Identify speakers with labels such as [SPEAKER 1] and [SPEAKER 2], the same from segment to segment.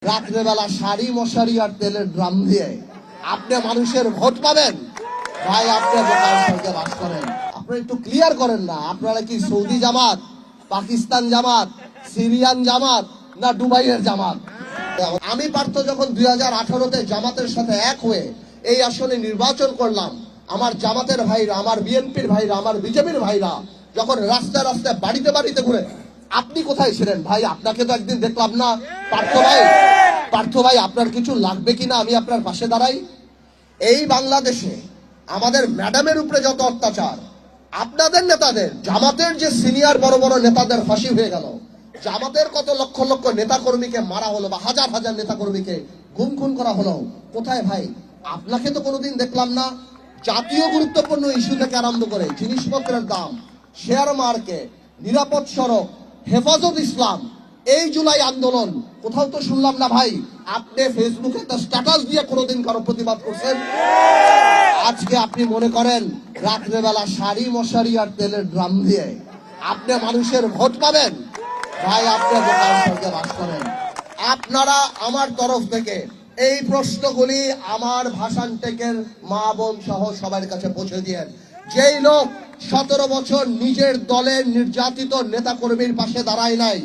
[SPEAKER 1] রাত্রেবেলা শাড়ি মশারি আর তেলের ড্রাম দিয়ে আপনি মানুষের ভোট পাবেন? ভাই, আপনি বোকার সঙ্গে বাস করেন। আপনারা একটু ক্লিয়ার করেন না, আপনারা কি সৌদি জামাত, পাকিস্তান জামাত, সিরিয়ান জামাত না দুবাইয়ের জামাত? আমি পার্থ যখন 2018-তে জামাতের সাথে এক হয়ে এই আসনে নির্বাচন করলাম, আমার জামাতের ভাইরা, আমার বিএনপির ভাইরা, আমার বিজেপির ভাইরা যখন রাস্তায় রাস্তায় বাড়িতে বাড়িতে ঘুরে, আপনি কোথায় ছিলেন ভাই? আপনাকে তো একদিন দেখলাম না। পার্থ ভাই, আপনার কিছু লাগবে কিনা আমি আপনার পাশে দাঁড়াই? এই বাংলাদেশে আমাদের ম্যাডামের উপরে যত অত্যাচার, আপনাদের নেতাদের, জামাতের যে সিনিয়র বড় বড় নেতাদের ফাঁসি হয়ে গেল, জামাতের কত লক্ষ লক্ষ নেতা কর্মীকে মারা হলো বা হাজার হাজার নেতা কর্মীকে গুম খুন করা হলো, কোথায় ভাই? আপনাকে তো কোনোদিন দেখলাম না। জাতীয় গুরুত্বপূর্ণ ইস্যু থেকে আরম্ভ করে জিনিসপত্রের দাম, শেয়ার মার্কেট, নিরাপদ সড়ক, হেফাজত ইসলাম, এই জুলাই আন্দোলন, কোথাও তো শুনলাম না ভাই আপনি ফেসবুকে একটা স্ট্যাটাস দিয়ে কোনোদিন কারো প্রতিবাদ করছেন। আজকে আপনি মনে করেন রাত্রেবেলা শাড়ি মশারি আর তেলের ড্রাম দিয়ে আপনি মানুষের ভোট পাবেন? ভাই, আপনি বোকার সঙ্গে বাস করেন। আপনারা আমার তরফ থেকে এই প্রশ্নগুলি আমার ভাষণ টেকের মা বোন সহ সবার কাছে পৌঁছে দিয়েন। যেই লোক 17 বছর নিজের দলের নির্যাতিত নেতা কর্মীর পাশে দাঁড়ায় নাই,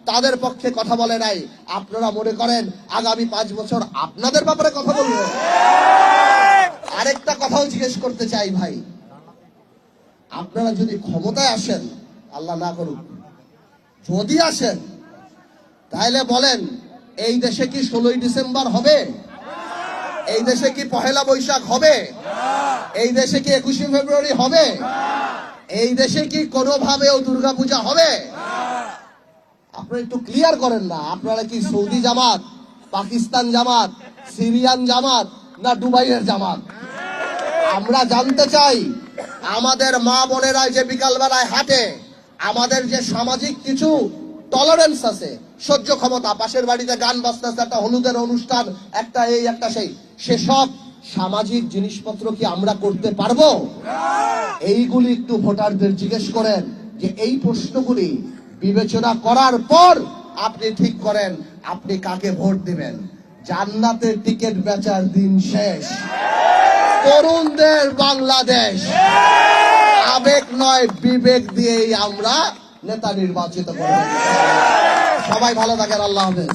[SPEAKER 1] তাদের পক্ষে কথা বলে নাই, আপনারা মনে করেন আগামী 5 বছর আপনাদের ব্যাপারে কথা বলবে? আরেকটা কথাও জিজ্ঞেস করতে চাই ভাই, আপনারা যদি ক্ষমতায় আসেন, আল্লাহ না করুক, যদি আসেন, তাহলে বলেন এই দেশে কি 16ই ডিসেম্বর হবে? এই দেশে কি পহেলা বৈশাখ হবে? এই দেশে কি 21শে ফেব্রুয়ারি হবে? এই দেশে কি কোনোভাবেও দুর্গাপূজা হবে? আপনারা একটু ক্লিয়ার করেন না, আপনারা কি সৌদি জামাত, পাকিস্তান জামাত, সিরিয়ান জামাত না দুবাইয়ের জামাত? আমরা জানতে চাই, আমাদের মা বোনেরা যে বিকাল বেলায় হাঁটে, আমাদের যে সামাজিক কিছু টলারেন্স আছে, সহ্য ক্ষমতা, পাশের বাড়িতে গান বাজতেছে, একটা হলুদের অনুষ্ঠান, একটা এই একটা সেই, সেসব সামাজিক জিনিসপত্র কি আমরা করতে পারবো? এইগুলি একটু ভোটারদের জিজ্ঞেস করেন, যে এই প্রশ্নগুলি বিবেচনা করার পর আপনি ঠিক করেন আপনি কাকে ভোট দিবেন। জান্নাতের টিকিট বেচার দিন শেষ। তরুণদের বাংলাদেশ, আবেগ নয় বিবেক দিয়েই আমরা নেতা নির্বাচিত করব। সবাই ভালো থাকেন, আল্লাহ হাফেজ।